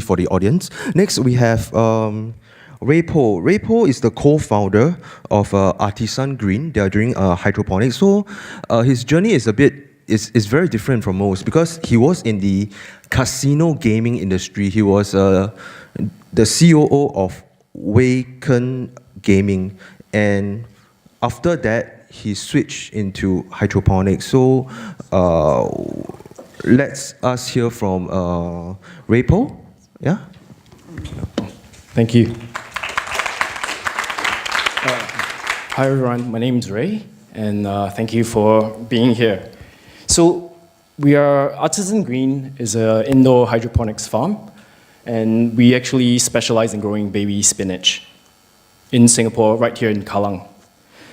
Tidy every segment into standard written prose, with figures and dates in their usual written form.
for the audience. Next, we have Ray Poh. Ray Poh is the co-founder of Artisan Green. They are doing hydroponics. So his journey is is very different from most because he was in the casino gaming industry. He was the COO of Waken Gaming, and after that he switched into hydroponics. So let's us hear from Ray Poh. Yeah. Thank you. Hi everyone, my name is Ray, and thank you for being here. So Artisan Green is an indoor hydroponics farm, and we actually specialize in growing baby spinach in Singapore, right here in Kallang.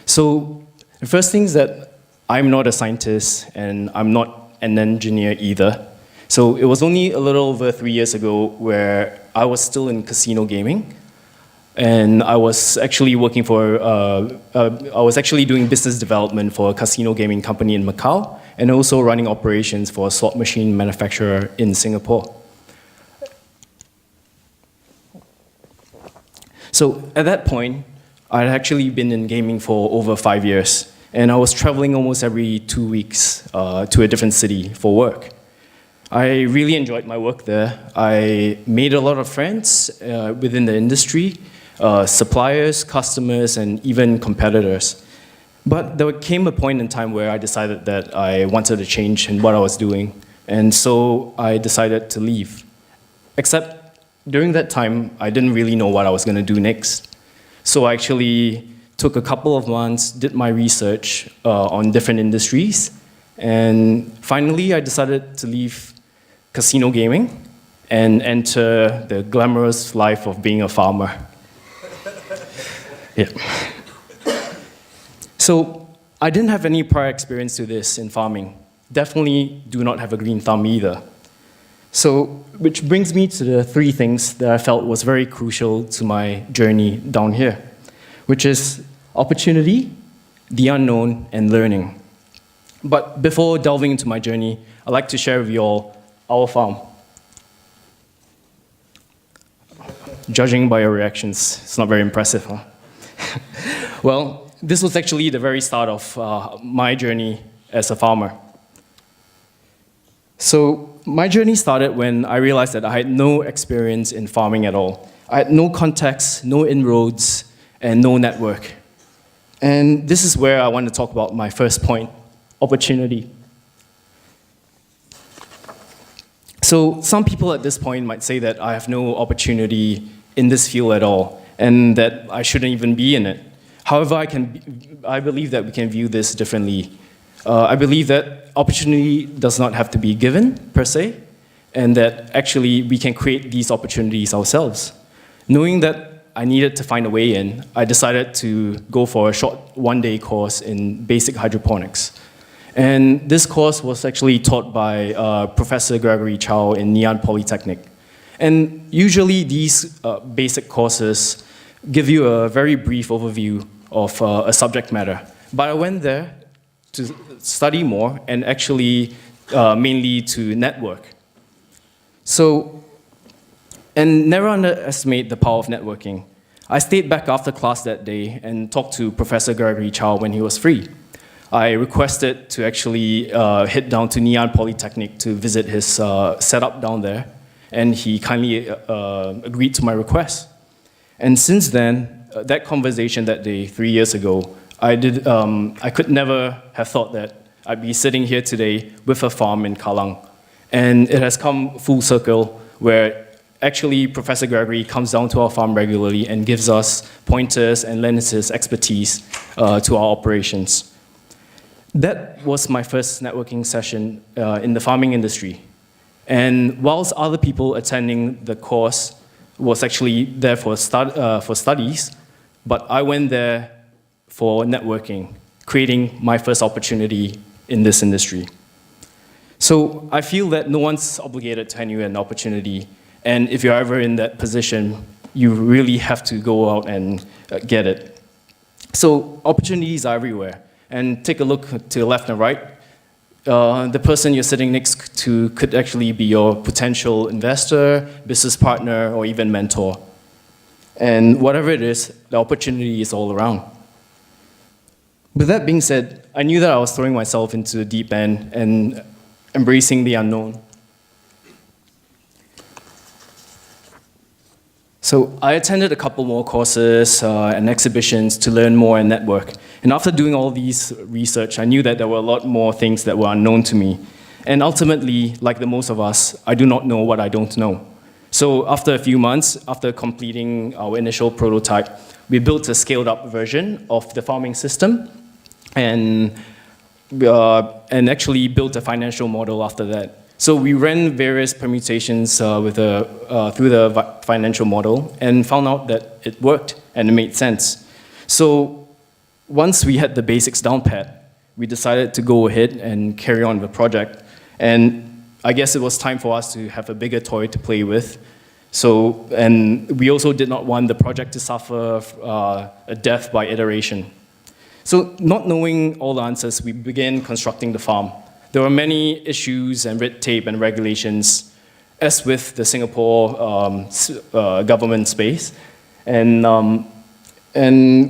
So the first thing is that I'm not a scientist, and I'm not an engineer either. So it was only a little over 3 years ago where I was still in casino gaming, and I was actually working for, I was actually doing business development for a casino gaming company in Macau, and also running operations for a slot machine manufacturer in Singapore. So at that point, I'd actually been in gaming for over 5 years, and I was traveling almost every 2 weeks to a different city for work. I really enjoyed my work there. I made a lot of friends within the industry, suppliers, customers, and even competitors. But there came a point in time where I decided that I wanted to change in what I was doing, and so I decided to leave. Except during that time, I didn't really know what I was going to do next. So I actually took a couple of months, did my research on different industries, and finally I decided to leave casino gaming and enter the glamorous life of being a farmer. Yeah. So I didn't have any prior experience to this in farming. Definitely do not have a green thumb either. So, which brings me to the three things that I felt was very crucial to my journey down here, which is opportunity, the unknown, and learning. But before delving into my journey, I'd like to share with you all our farm. Judging by your reactions, it's not very impressive, huh? Well, this was actually the very start of my journey as a farmer. So my journey started when I realized that I had no experience in farming at all. I had no contacts, no inroads, and no network. And this is where I want to talk about my first point, opportunity. So some people at this point might say that I have no opportunity in this field at all, and that I shouldn't even be in it. However, I believe that we can view this differently. I believe that opportunity does not have to be given, per se, and that actually we can create these opportunities ourselves. Knowing that I needed to find a way in, I decided to go for a short one-day course in basic hydroponics. And this course was actually taught by Professor Gregory Chow in Ngee Polytechnic. And usually these basic courses give you a very brief overview of a subject matter. But I went there to study more and actually mainly to network. So, and never underestimate the power of networking. I stayed back after class that day and talked to Professor Gregory Chow when he was free. I requested to actually head down to Ngee Polytechnic to visit his setup down there, and he kindly agreed to my request. And since then, that conversation that day, 3 years ago, I could never have thought that I'd be sitting here today with a farm in Kallang. And it has come full circle where actually Professor Gregory comes down to our farm regularly and gives us pointers and lends his expertise to our operations. That was my first networking session in the farming industry. And whilst other people attending the course was actually there for studies, but I went there for networking, creating my first opportunity in this industry. So I feel that no one's obligated to hand you an opportunity, and if you're ever in that position, you really have to go out and get it. So opportunities are everywhere. And take a look to the left and right. the person you're sitting next to could actually be your potential investor, business partner, or even mentor. And whatever it is, the opportunity is all around. With that being said, I knew that I was throwing myself into the deep end and embracing the unknown. So I attended a couple more courses and exhibitions to learn more and network. And after doing all these research, I knew that there were a lot more things that were unknown to me. And ultimately, like the most of us, I do not know what I don't know. So after a few months, after completing our initial prototype, we built a scaled-up version of the farming system and actually built a financial model after that. So we ran various permutations through the financial model and found out that it worked and it made sense. So once we had the basics down pat, we decided to go ahead and carry on the project. And I guess it was time for us to have a bigger toy to play with. So, and we also did not want the project to suffer a death by iteration. So not knowing all the answers, we began constructing the farm. There were many issues and red tape and regulations, as with the Singapore government space. And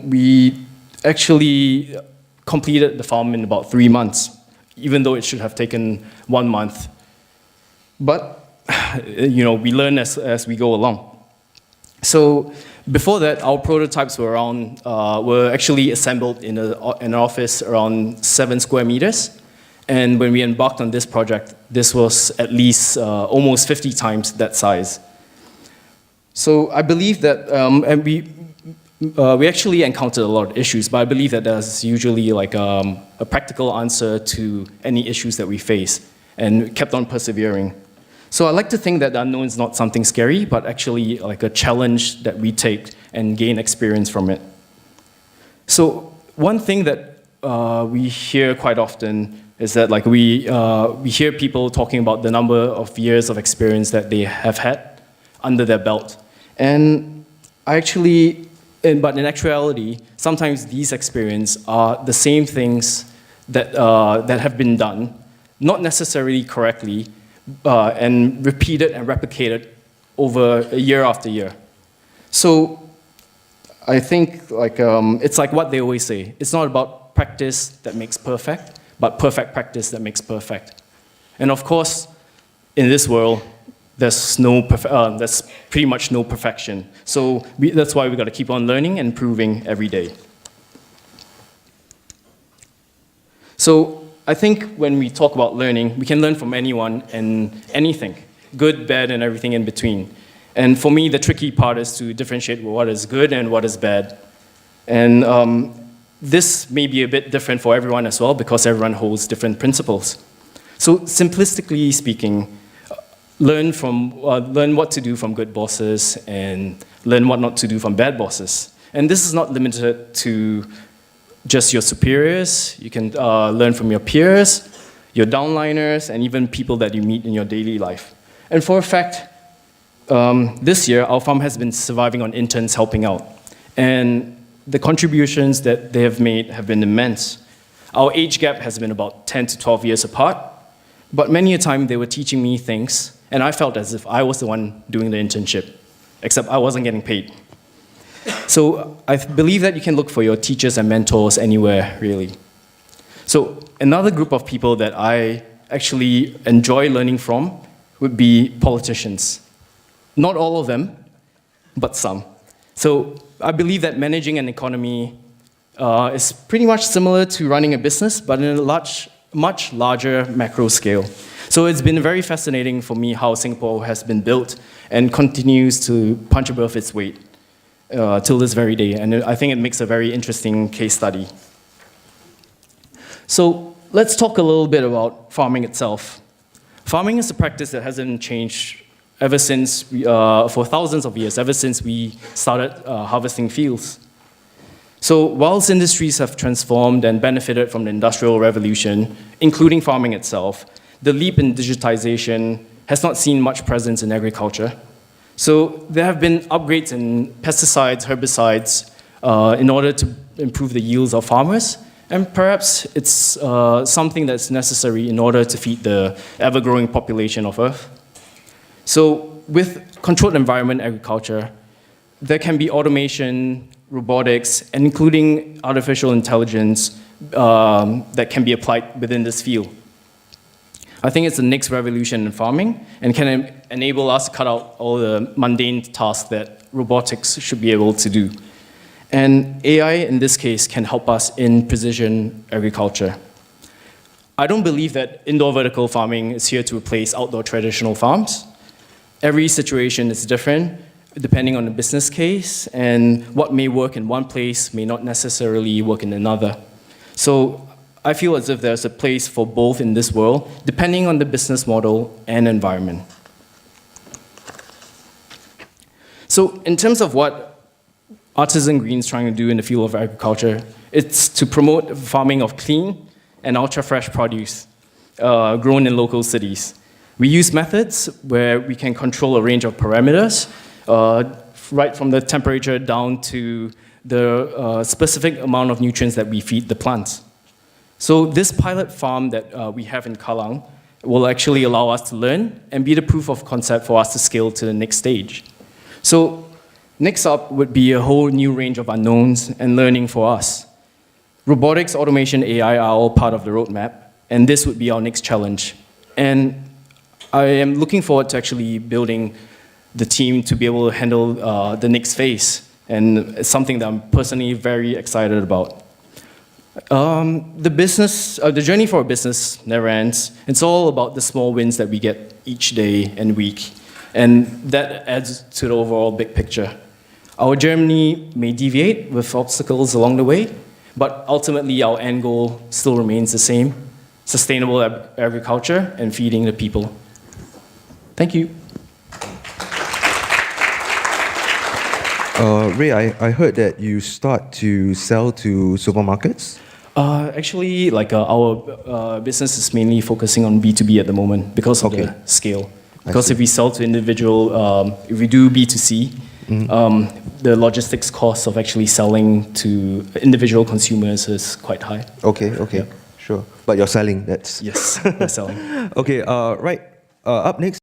we actually completed the farm in about 3 months, even though it should have taken 1 month. But we learn as we go along. So before that, our prototypes were actually assembled in an office around 7 square meters. And when we embarked on this project, this was at least almost 50 times that size. So I believe that, and we actually encountered a lot of issues, but I believe that there's usually like a practical answer to any issues that we face, and kept on persevering. So I like to think that the unknown is not something scary, but actually like a challenge that we take and gain experience from it. So one thing that we hear quite often is that like we hear people talking about the number of years of experience that they have had under their belt. And but in actuality, sometimes these experiences are the same things that have been done, not necessarily correctly, and repeated and replicated over year after year. So I think like it's like what they always say. It's not about practice that makes perfect, but perfect practice that makes perfect. And of course, in this world, there's pretty much no perfection. So that's why we got to keep on learning and improving every day. So I think when we talk about learning, we can learn from anyone and anything, good, bad, and everything in between. And for me, the tricky part is to differentiate what is good and what is bad. And this may be a bit different for everyone as well, because everyone holds different principles. So simplistically speaking, learn what to do from good bosses and learn what not to do from bad bosses. And this is not limited to just your superiors. You can learn from your peers, your downliners, and even people that you meet in your daily life. And for a fact, this year, our farm has been surviving on interns helping out. And the contributions that they have made have been immense. Our age gap has been about 10 to 12 years apart, but many a time they were teaching me things, and I felt as if I was the one doing the internship, except I wasn't getting paid. So I believe that you can look for your teachers and mentors anywhere, really. So another group of people that I actually enjoy learning from would be politicians. Not all of them, but some. So I believe that managing an economy is pretty much similar to running a business, but in a much larger macro scale. So it's been very fascinating for me how Singapore has been built and continues to punch above its weight till this very day. And I think it makes a very interesting case study. So let's talk a little bit about farming itself. Farming is a practice that hasn't changed ever since, for thousands of years, ever since we started harvesting fields. So whilst industries have transformed and benefited from the Industrial Revolution, including farming itself, the leap in digitization has not seen much presence in agriculture. So there have been upgrades in pesticides, herbicides, in order to improve the yields of farmers, And perhaps it's something that's necessary in order to feed the ever-growing population of Earth. So with controlled environment agriculture, there can be automation, robotics, and including artificial intelligence that can be applied within this field. I think it's the next revolution in farming and can enable us to cut out all the mundane tasks that robotics should be able to do. And AI, in this case, can help us in precision agriculture. I don't believe that indoor vertical farming is here to replace outdoor traditional farms. Every situation is different, depending on the business case, and what may work in one place may not necessarily work in another. So I feel as if there's a place for both in this world, depending on the business model and environment. So in terms of what Artisan Green is trying to do in the field of agriculture, it's to promote farming of clean and ultra-fresh produce grown in local cities. We use methods where we can control a range of parameters, right from the temperature down to the specific amount of nutrients that we feed the plants. So this pilot farm that we have in Kallang will actually allow us to learn and be the proof of concept for us to scale to the next stage. So next up would be a whole new range of unknowns and learning for us. Robotics, automation, AI are all part of the roadmap, and this would be our next challenge. And I am looking forward to actually building the team to be able to handle the next phase, and it's something that I'm personally very excited about. The journey for a business never ends. It's all about the small wins that we get each day and week, and that adds to the overall big picture. Our journey may deviate with obstacles along the way, but ultimately our end goal still remains the same: sustainable agriculture and feeding the people. Thank you. Ray, I heard that you start to sell to supermarkets? Actually, our business is mainly focusing on B2B at the moment because of the scale. Because if we sell to individual, if we do B2C, the logistics cost of actually selling to individual consumers is quite high. Okay, Yeah. sure. But you're selling, that's... Yes, we're selling. Okay, right. Up next.